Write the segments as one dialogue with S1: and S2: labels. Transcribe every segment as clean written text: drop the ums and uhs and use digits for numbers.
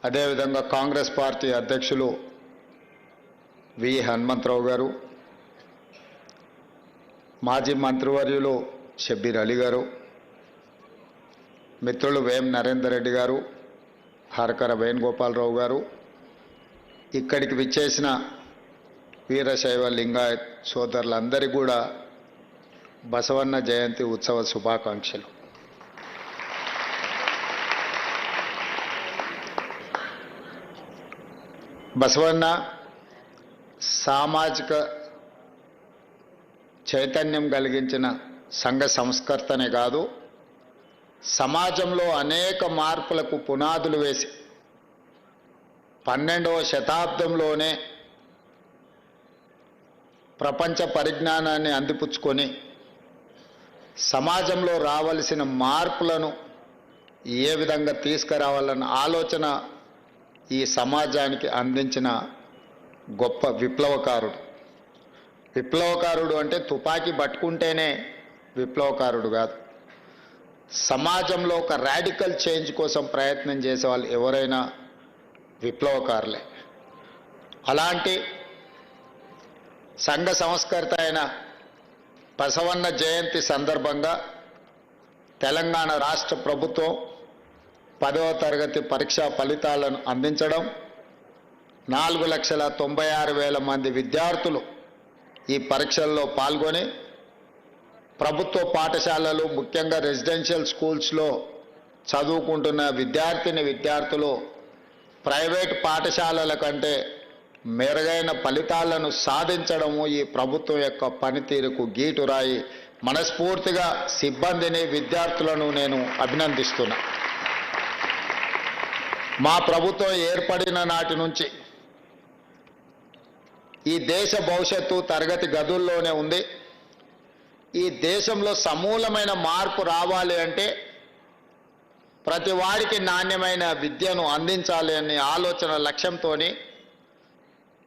S1: అదేవిధంగా కాంగ్రెస్ పార్టీ అధ్యక్షులు వి హనుమంతరావు గారు, మాజీ మంత్రివర్యులు షబ్బీర్ అలీ గారు, మిత్రులు వేం నరేందర్ రెడ్డి గారు, హరకర వేణుగోపాలరావు గారు, ఇక్కడికి విచ్చేసిన వీరశైవ లింగాయత్ సోదరులందరికీ కూడా బసవన్న జయంతి ఉత్సవ శుభాకాంక్షలు. బసవన్న సామాజిక చైతన్యం కలిగించిన సంఘ సంస్కర్తనే కాదు, సమాజంలో అనేక మార్పులకు పునాదులు వేసి 12వ శతాబ్దంలోనే ప్రపంచ పరిజ్ఞానాన్ని అందిపుచ్చుకొని సమాజంలో రావలసిన మార్పులను ఏ విధంగా తీసుకురావాలన్న ఆలోచన ఈ సమాజానికి అందించిన గొప్ప విప్లవకారుడు. విప్లవకారుడు అంటే తుపాకీ పట్టుకుంటేనే విప్లవకారుడు కాదు, సమాజంలో ఒక రాడికల్ చేంజ్ కోసం ప్రయత్నం చేసేవాళ్ళు ఎవరైనా విప్లవకారులే. అలాంటి సంఘ సంస్కర్త అయిన బసవన్న జయంతి సందర్భంగా తెలంగాణ రాష్ట్ర ప్రభుత్వం 10వ తరగతి పరీక్షా ఫలితాలను అందించడం, 4,96,000 మంది విద్యార్థులు ఈ పరీక్షల్లో పాల్గొని ప్రభుత్వ పాఠశాలలు, ముఖ్యంగా రెసిడెన్షియల్ స్కూల్స్లో చదువుకుంటున్న విద్యార్థులు ప్రైవేట్ పాఠశాలల కంటే మెరుగైన ఫలితాలను సాధించడము ఈ ప్రభుత్వం యొక్క పనితీరుకు గీటురాయి. మనస్ఫూర్తిగా సిబ్బందిని, విద్యార్థులను నేను అభినందిస్తున్నా. మా ప్రభుత్వం ఏర్పడిన నాటి నుంచి ఈ దేశ భవిష్యత్తు తరగతి గదుల్లోనే ఉంది. ఈ దేశంలో సమూలమైన మార్పు రావాలి అంటే ప్రతి వాడికి నాణ్యమైన విద్యను అందించాలి అనే ఆలోచన లక్ష్యంతో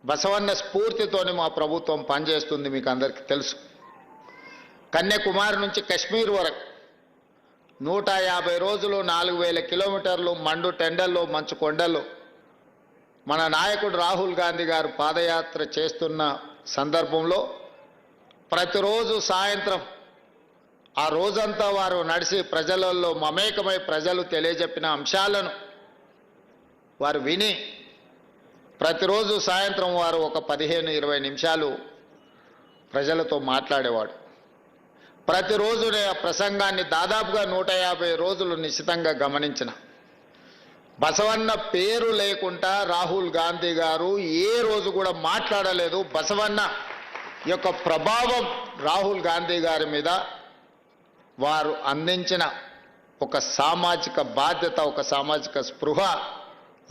S1: బసవన్న స్ఫూర్తితోని మా ప్రభుత్వం పనిచేస్తుంది. మీకు అందరికీ తెలుసు, కన్యాకుమారి నుంచి కశ్మీర్ వరకు 150 రోజులు 4,000 కిలోమీటర్లు మండు టెండల్లో, మంచు కొండల్లో మన నాయకుడు రాహుల్ గాంధీ గారు పాదయాత్ర చేస్తున్న సందర్భంలో ప్రతిరోజు సాయంత్రం ఆ రోజంతా వారు నడిచి ప్రజలలో మమేకమై ప్రజలు తెలియజెప్పిన అంశాలను వారు విని ప్రతిరోజు సాయంత్రం వారు ఒక 15-20 నిమిషాలు ప్రజలతో మాట్లాడేవాడు. ప్రతిరోజు ఆ ప్రసంగాన్ని దాదాపుగా 150 రోజులు నిశ్చితంగా గమనించిన. బసవన్న పేరు లేకుండా రాహుల్ గాంధీ గారు ఏ రోజు కూడా మాట్లాడలేదు. బసవన్న యొక్క ప్రభావం రాహుల్ గాంధీ గారి మీద, వారు అందించిన ఒక సామాజిక బాధ్యత, ఒక సామాజిక స్పృహ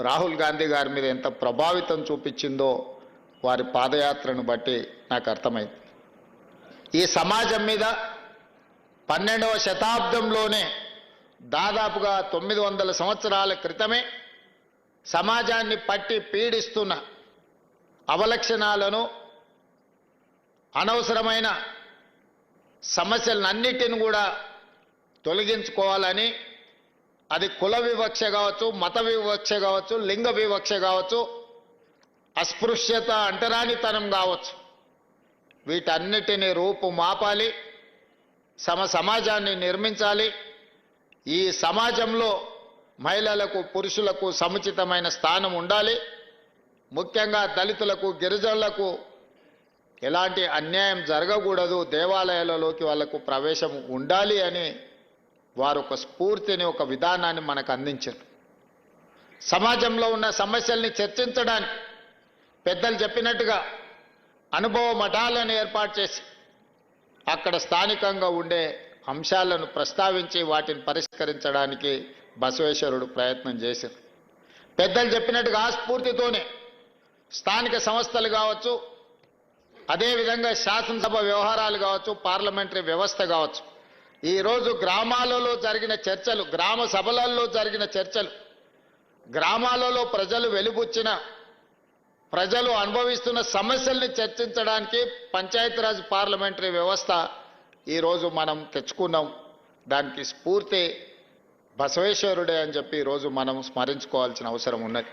S1: రాహుల్ గాంధీ గారి మీద ఎంత ప్రభావితం చూపించిందో వారి పాదయాత్రను బట్టి నాకు అర్థమైంది. ఈ సమాజం మీద 12వ శతాబ్దంలోనే దాదాపుగా 900 సంవత్సరాల క్రితమే సమాజాన్ని పట్టి పీడిస్తున్న అవలక్షణాలను, అనవసరమైన సమస్యలన్నిటిని కూడా తొలగించుకోవాలని, అది కుల వివక్ష కావచ్చు, మత వివక్ష కావచ్చు, లింగ వివక్ష కావచ్చు, అస్పృశ్యత, అంటరానితనం కావచ్చు, వీటన్నిటిని రూపుమాపాలి, సమాజాన్ని నిర్మించాలి. ఈ సమాజంలో మహిళలకు, పురుషులకు సముచితమైన స్థానం ఉండాలి. ముఖ్యంగా దళితులకు, గిరిజనులకు ఎలాంటి అన్యాయం జరగకూడదు, దేవాలయాలలోకి వాళ్లకు ప్రవేశం ఉండాలి అని వారు ఒక స్ఫూర్తిని, ఒక విధానాన్ని మనకు అందించారు. సమాజంలో ఉన్న సమస్యల్ని చర్చించడానికి పెద్దలు చెప్పినట్టుగా అనుభవ మఠాలను ఏర్పాటు చేసి అక్కడ స్థానికంగా ఉండే అంశాలను ప్రస్తావించి వాటిని పరిష్కరించడానికి బసవేశ్వరుడు ప్రయత్నం చేశారు. పెద్దలు చెప్పినట్టుగా ఆ స్ఫూర్తితోనే స్థానిక సంస్థలు కావచ్చు, అదేవిధంగా శాసనసభ వ్యవహారాలు కావచ్చు, పార్లమెంటరీ వ్యవస్థ కావచ్చు, ఈరోజు గ్రామాలలో జరిగిన చర్చలు, గ్రామ సభలలో జరిగిన చర్చలు, గ్రామాలలో ప్రజలు వెలుబుచ్చిన, ప్రజలు అనుభవిస్తున్న సమస్యల్ని చర్చించడానికి పంచాయతీరాజ్ పార్లమెంటరీ వ్యవస్థ ఈరోజు మనం తెచ్చుకున్నాం. దానికి స్ఫూర్తి బసవేశ్వరుడే అని చెప్పి ఈరోజు మనం స్మరించుకోవాల్సిన అవసరం ఉన్నది.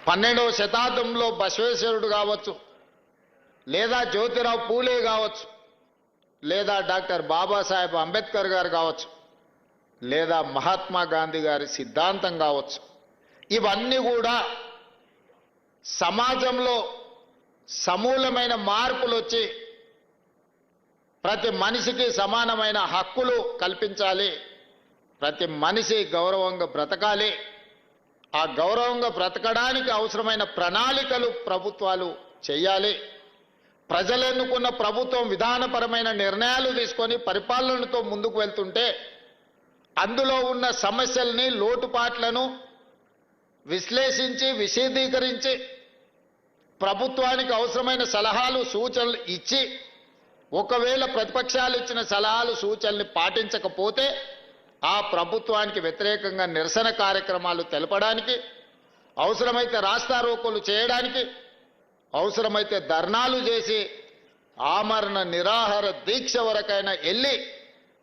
S1: 12వ శతాబ్దంలో బసవేశ్వరుడు కావచ్చు, లేదా జ్యోతిరావు పూలే కావచ్చు, లేదా డాక్టర్ బాబాసాహెబ్ అంబేద్కర్ గారు కావచ్చు, లేదా మహాత్మా గాంధీ గారి సిద్ధాంతం కావచ్చు, ఇవన్నీ కూడా సమాజంలో సమూలమైన మార్పులు వచ్చి ప్రతి మనిషికి సమానమైన హక్కులు కల్పించాలి, ప్రతి మనిషి గౌరవంగా బ్రతకాలి, ఆ గౌరవంగా బ్రతకడానికి అవసరమైన ప్రణాళికలు ప్రభుత్వాలు చేయాలి. ప్రజలు ఎన్నుకున్న ప్రభుత్వం విధానపరమైన నిర్ణయాలు తీసుకొని పరిపాలనతో ముందుకు వెళ్తుంటే అందులో ఉన్న సమస్యల్ని, లోటుపాట్లను విశ్లేషించి విశదీకరించి ప్రభుత్వానికి అవసరమైన సలహాలు సూచనలు ఇచ్చి, ఒకవేళ ప్రతిపక్షాలు ఇచ్చిన సలహాలు సూచనల్ని పాటించకపోతే ఆ ప్రభుత్వానికి వ్యతిరేకంగా నిరసన కార్యక్రమాలు తెలపడానికి, అవసరమైతే రాస్తారోకోలు చేయడానికి, అవసరమైతే ధర్నాలు చేసి ఆమరణ నిరాహార దీక్ష వరకైనా వెళ్ళి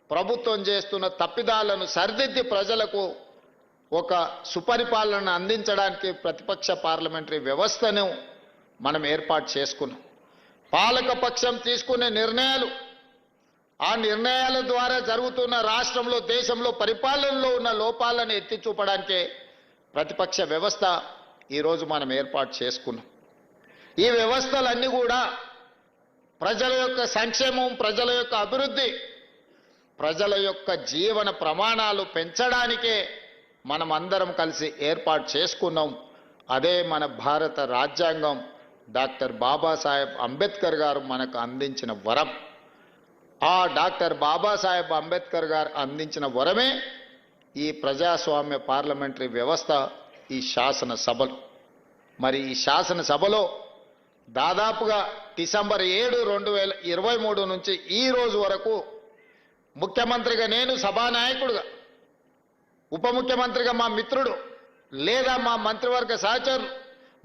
S1: ప్రభుత్వం చేస్తున్న తప్పిదాలను సరిదిద్ది ప్రజలకు ఒక సుపరిపాలన అందించడానికి ప్రతిపక్ష పార్లమెంటరీ వ్యవస్థను మనం ఏర్పాటు చేసుకున్నాం. పాలకపక్షం తీసుకునే నిర్ణయాలు, ఆ నిర్ణయాల ద్వారా జరుగుతున్న రాష్ట్రంలో, దేశంలో పరిపాలనలో ఉన్న లోపాలను ఎత్తి చూపడానికే ప్రతిపక్ష వ్యవస్థ ఈరోజు మనం ఏర్పాటు చేసుకున్నాం. ఈ వ్యవస్థలన్నీ కూడా ప్రజల యొక్క సంక్షేమం, ప్రజల యొక్క అభివృద్ధి, ప్రజల యొక్క జీవన ప్రమాణాలు పెంచడానికే మనం అందరం కలిసి ఏర్పాటు చేసుకున్నాం. అదే మన భారత రాజ్యాంగం, డాక్టర్ బాబాసాహెబ్ అంబేద్కర్ గారు మనకు అందించిన వరం. ఆ డాక్టర్ బాబాసాహెబ్ అంబేద్కర్ గారు అందించిన వరమే ఈ ప్రజాస్వామ్య పార్లమెంటరీ వ్యవస్థ, ఈ శాసనసభలు. మరి ఈ శాసనసభలో దాదాపుగా డిసెంబర్ 7, 2023 నుంచి ఈ రోజు వరకు ముఖ్యమంత్రిగా నేను, సభానాయకుడుగా, ఉప ముఖ్యమంత్రిగా మా మిత్రుడు లేదా మా మంత్రివర్గ సహచరులు,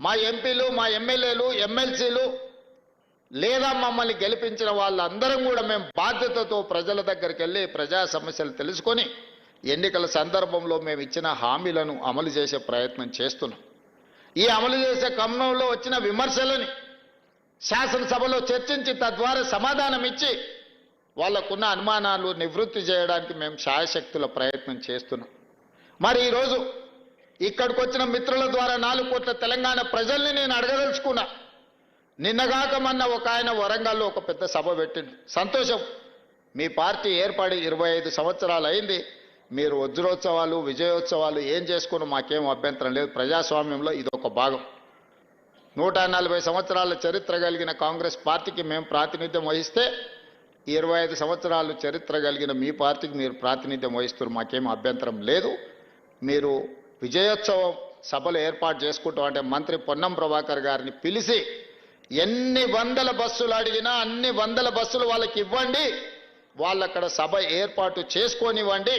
S1: మా ఎంపీలు, మా ఎమ్మెల్యేలు, ఎమ్మెల్సీలు, లేదా మమ్మల్ని గెలిపించిన వాళ్ళందరం కూడా మేము బాధ్యతతో ప్రజల దగ్గరికి వెళ్ళి ప్రజా సమస్యలు తెలుసుకొని ఎన్నికల సందర్భంలో మేము ఇచ్చిన హామీలను అమలు చేసే ప్రయత్నం చేస్తున్నాం. ఈ అమలు చేసే క్రమంలో వచ్చిన విమర్శలని శాసనసభలో చర్చించి తద్వారా సమాధానం ఇచ్చి వాళ్ళకున్న అనుమానాలు నివృత్తి చేయడానికి మేము శాయశక్తుల ప్రయత్నం చేస్తున్నాం. మరి ఈరోజు ఇక్కడికి వచ్చిన మిత్రుల ద్వారా 4 కోట్ల తెలంగాణ ప్రజల్ని నేను అడగదలుచుకున్నా. నిన్నగాక మొన్న ఒక ఆయన వరంగల్లో ఒక పెద్ద సభ పెట్టిండు. సంతోషం, మీ పార్టీ ఏర్పడి 25 సంవత్సరాలు అయింది. మీరు వజ్రోత్సవాలు, విజయోత్సవాలు ఏం చేసుకుని మాకేం అభ్యంతరం లేదు. ప్రజాస్వామ్యంలో ఇదొక భాగం. 140 సంవత్సరాల చరిత్ర కలిగిన కాంగ్రెస్ పార్టీకి మేము ప్రాతినిధ్యం వహిస్తే 25 సంవత్సరాలు చరిత్ర కలిగిన మీ పార్టీకి మీరు ప్రాతినిధ్యం వహిస్తున్నారు, మాకేం అభ్యంతరం లేదు. మీరు విజయోత్సవం సభలు ఏర్పాటు చేసుకుంటాం అంటే మంత్రి పొన్నం ప్రభాకర్ గారిని పిలిచి ఎన్ని వందల బస్సులు అడిగినా అన్ని వందల బస్సులు వాళ్ళకి ఇవ్వండి, వాళ్ళక్కడ సభ ఏర్పాటు చేసుకొనివ్వండి,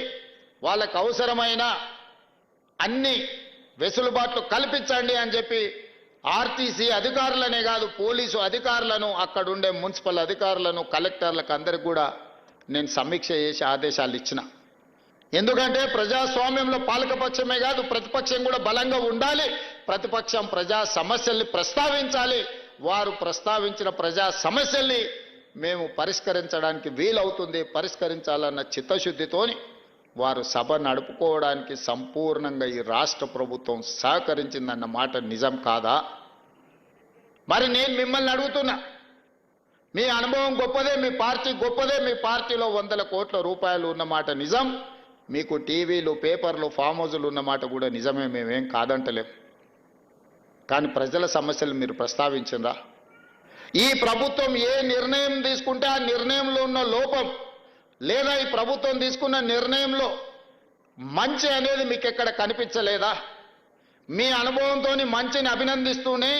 S1: వాళ్ళకు అవసరమైన అన్ని వెసులుబాట్లు కల్పించండి అని చెప్పి ఆర్టీసీ అధికారులనే కాదు, పోలీసు అధికారులను, అక్కడుండే మున్సిపల్ అధికారులను, కలెక్టర్లకు అందరికి కూడా నేను సమీక్ష చేసి ఆదేశాలు ఇచ్చిన. ఎందుకంటే ప్రజాస్వామ్యంలో పాలకపక్షమే కాదు ప్రతిపక్షం కూడా బలంగా ఉండాలి. ప్రతిపక్షం ప్రజా సమస్యల్ని ప్రస్తావించాలి. వారు ప్రస్తావించిన ప్రజా సమస్యల్ని మేము పరిష్కరించడానికి వీలవుతుంది, పరిష్కరించాలన్న చిత్తశుద్ధితోని వారు సభ నడుపుకోవడానికి సంపూర్ణంగా ఈ రాష్ట్ర ప్రభుత్వం సహకరించిందన్న మాట నిజం కాదా? మరి నేను మిమ్మల్ని అడుగుతున్నా, మీ అనుభవం గొప్పదే, మీ పార్టీ గొప్పదే, మీ పార్టీలో 100 కోట్ల రూపాయలు ఉన్నమాట నిజం, మీకు టీవీలు, పేపర్లు, ఫామ్ హౌజులు ఉన్నమాట కూడా నిజమే, మేమేం కాదంటలేం. కానీ ప్రజల సమస్యలు మీరు ప్రస్తావించిందా? ఈ ప్రభుత్వం ఏ నిర్ణయం తీసుకుంటే ఆ నిర్ణయంలో ఉన్న లోపం, లేదా ఈ ప్రభుత్వం తీసుకున్న నిర్ణయంలో మంచి అనేది మీకు ఎక్కడ కనిపించలేదా? మీ అనుభవంతో మంచిని అభినందిస్తూనే,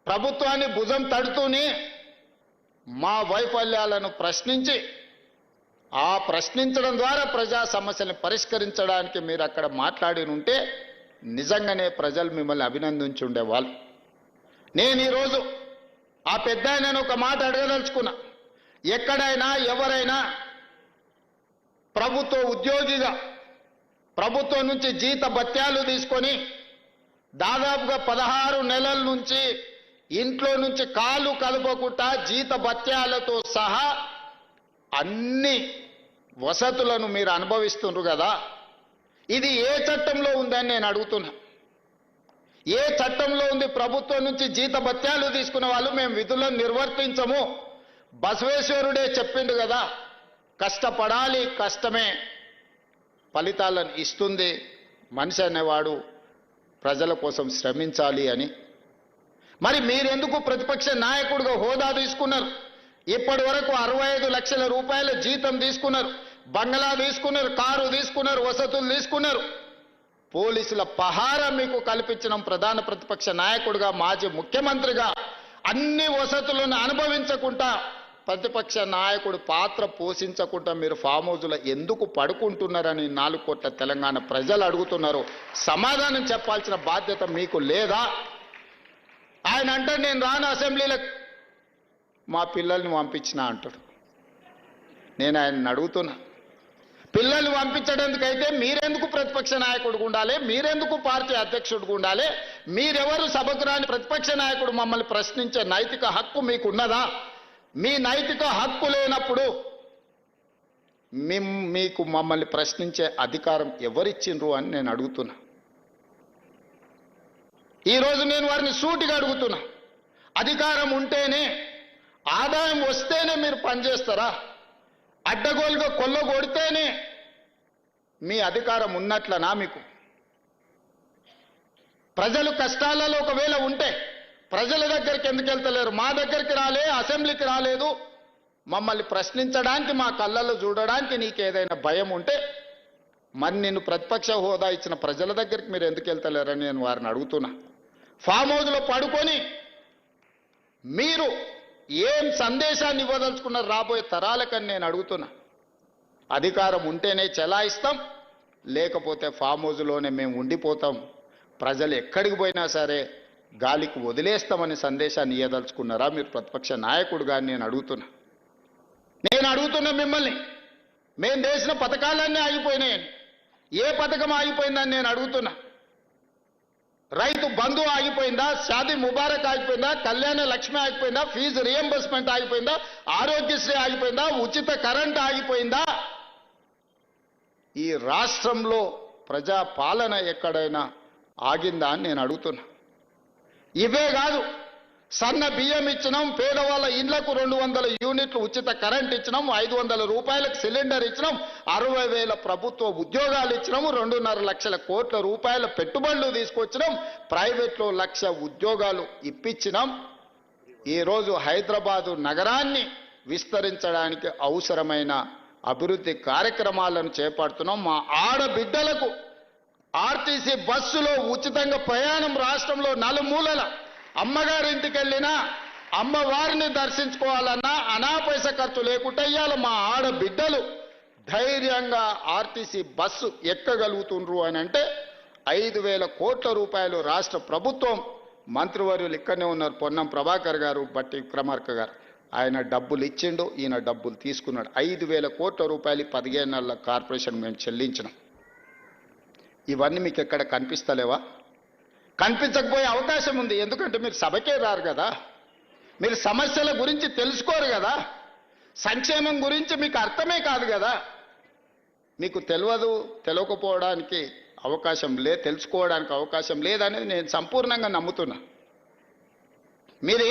S1: ప్రభుత్వాన్ని భుజం తడుతూనే మా వైఫల్యాలను ప్రశ్నించి, ఆ ప్రశ్నించడం ద్వారా ప్రజా సమస్యలను పరిష్కరించడానికి మీరు అక్కడ మాట్లాడి ఉంటే నిజంగానే ప్రజలు మిమ్మల్ని అభినందించి ఉండేవాళ్ళు. నేను ఈరోజు ఆ పెద్ద ఆయనను ఒక మాట అడగదలుచుకున్నా. ఎక్కడైనా ఎవరైనా ప్రభుత్వ ఉద్యోగిగా ప్రభుత్వం నుంచి జీత భత్యాలు తీసుకొని దాదాపుగా 16 నెలల నుంచి ఇంట్లో నుంచి కాలు కదపకుండా జీత భత్యాలతో సహా అన్ని వసతులను మీరు అనుభవిస్తున్నారు కదా, ఇది ఏ చట్టంలో ఉందని నేను అడుగుతున్నా. ఏ చట్టంలో ఉంది? ప్రభుత్వం నుంచి జీత భత్యాలు తీసుకున్న వాళ్ళు మేము విధులను నిర్వర్తించము. బసవేశ్వరుడే చెప్పిండు కదా, కష్టపడాలి, కష్టమే ఫలితాలను ఇస్తుంది, మనిషి అనేవాడు ప్రజల కోసం శ్రమించాలి అని. మరి మీరెందుకు ప్రతిపక్ష నాయకుడిగా హోదా తీసుకున్నారు? ఇప్పటి వరకు 65 లక్షల రూపాయల జీతం తీసుకున్నారు, బంగ్లా తీసుకున్నారు, కారు తీసుకున్నారు, వసతులు తీసుకున్నారు. పోలీసుల పహారా మీకు కల్పించడం ప్రధాన ప్రతిపక్ష నాయకుడిగా, మాజీ ముఖ్యమంత్రిగా అన్ని వసతులను అనుభవించకుండా ప్రతిపక్ష నాయకుడు పాత్ర పోషించకుండా మీరు ఫామ్ హౌస్లో ఎందుకు పడుకుంటున్నారని 4 కోట్ల తెలంగాణ ప్రజలు అడుగుతున్నారు. సమాధానం చెప్పాల్సిన బాధ్యత మీకు లేదా? ఆయన అంటే నేను రాను అసెంబ్లీలకు, మా పిల్లల్ని పంపించిన అంటాడు. నేను ఆయన అడుగుతున్నా, పిల్లల్ని పంపించడానికైతే మీరెందుకు ప్రతిపక్ష నాయకుడిగా ఉండాలి? మీరెందుకు పార్టీ అధ్యక్షుడిగా ఉండాలి? మీరెవరు? సభకు రాని ప్రతిపక్ష నాయకుడు మమ్మల్ని ప్రశ్నించే నైతిక హక్కు మీకున్నదా? మీ నైతిక హక్కు లేనప్పుడు మీకు మమ్మల్ని ప్రశ్నించే అధికారం ఎవరిచ్చిండ్రు అని నేను అడుగుతున్నా. ఈరోజు నేను వారిని సూటిగా అడుగుతున్నా, అధికారం ఉంటేనే, ఆదాయం వస్తేనే మీరు పనిచేస్తారా? అడ్డగోలుగా కొల్లగొడితేనే మీ అధికారం ఉన్నట్లనా? మీకు ప్రజలు కష్టాలలో ఒకవేళ ఉంటే ప్రజల దగ్గరికి ఎందుకు వెళ్తలేరు? మా దగ్గరికి రాలే, అసెంబ్లీకి రాలేదు, మమ్మల్ని ప్రశ్నించడానికి, మా కళ్ళల్లో చూడడానికి నీకేదైనా భయం ఉంటే మరి నిన్ను ప్రతిపక్ష హోదా ఇచ్చిన ప్రజల దగ్గరికి మీరు ఎందుకు వెళ్తలేరని నేను వారిని అడుగుతున్నా. ఫామ్ హౌస్లో పడుకొని మీరు ఏం సందేశాన్ని ఇవ్వదలుచుకున్నారు రాబోయే తరాలకని నేను అడుగుతున్నా. అధికారం ఉంటేనే చెలాయిస్తాం, లేకపోతే ఫామ్ హౌస్లోనే మేము ఉండిపోతాం, ప్రజలు ఎక్కడికి పోయినా సరే గాలికి వదిలేస్తామని సందేశాన్ని ఇవ్వదలుచుకున్నారా మీరు ప్రతిపక్ష నాయకుడుగా నేను అడుగుతున్నా. మిమ్మల్ని, మేము చేసిన పథకాలన్నీ ఆగిపోయినాయని. ఏ పథకం ఆగిపోయిందని నేను అడుగుతున్నా. రైతు బంధు ఆగిపోయిందా? షాదీ ముబారక్ ఆగిపోయిందా? కళ్యాణ లక్ష్మి ఆగిపోయిందా? ఫీజు రియంబర్స్మెంట్ ఆగిపోయిందా? ఆరోగ్యశ్రీ ఆగిపోయిందా? ఉచిత కరెంట్ ఆగిపోయిందా? ఈ రాష్ట్రంలో ప్రజా పాలన ఎక్కడైనా ఆగిందా అని నేను అడుగుతున్నా. ఇవే కాదు, సన్న బియ్యం ఇచ్చినాం, పేదవాళ్ళ ఇళ్లకు 200 యూనిట్లు ఉచిత కరెంట్ ఇచ్చినాం, 500 రూపాయలకు సిలిండర్ ఇచ్చినాం, 60,000 ప్రభుత్వ ఉద్యోగాలు ఇచ్చినాము, 2.5 లక్షల కోట్ల రూపాయల పెట్టుబడులు తీసుకొచ్చినాం, ప్రైవేట్లో 1,00,000 ఉద్యోగాలు ఇప్పించినాం. ఈరోజు హైదరాబాదు నగరాన్ని విస్తరించడానికి అవసరమైన అభివృద్ధి కార్యక్రమాలను చేపడుతున్నాం. మా ఆడబిడ్డలకు ఆర్టీసీ బస్సులో ఉచితంగా ప్రయాణం రాష్ట్రంలో నలుమూలల, అమ్మగారింటికి వెళ్ళినా అమ్మవారిని దర్శించుకోవాలన్నా అనా పైసా ఖర్చు లేకుండా ఇయ్యాల మా ఆడబిడ్డలు ధైర్యంగా ఆర్టీసీ బస్సు ఎక్కగలుగుతుండ్రు అని అంటే 5,000 కోట్ల రూపాయలు రాష్ట్ర ప్రభుత్వం, మంత్రివర్యులు ఇక్కడనే ఉన్నారు, పొన్నం ప్రభాకర్ గారు, బట్టి విక్రమార్క గారు, ఆయన డబ్బులు ఇచ్చిండు, ఈయన డబ్బులు తీసుకున్నాడు. 5,000 కోట్ల రూపాయలు 15 నెలల కార్పొరేషన్ మేము చెల్లించినాం. ఇవన్నీ మీకు ఎక్కడ కనిపిస్తలేవా? కనిపించకపోయే అవకాశం ఉంది. ఎందుకంటే మీరు సభకే రారు కదా, మీరు సమస్యల గురించి తెలుసుకోరు కదా, సంక్షేమం గురించి మీకు అర్థమే కాదు కదా, మీకు తెలియకపోవడానికి అవకాశం తెలుసుకోవడానికి అవకాశం లేదనేది నేను సంపూర్ణంగా నమ్ముతున్నా. మీరు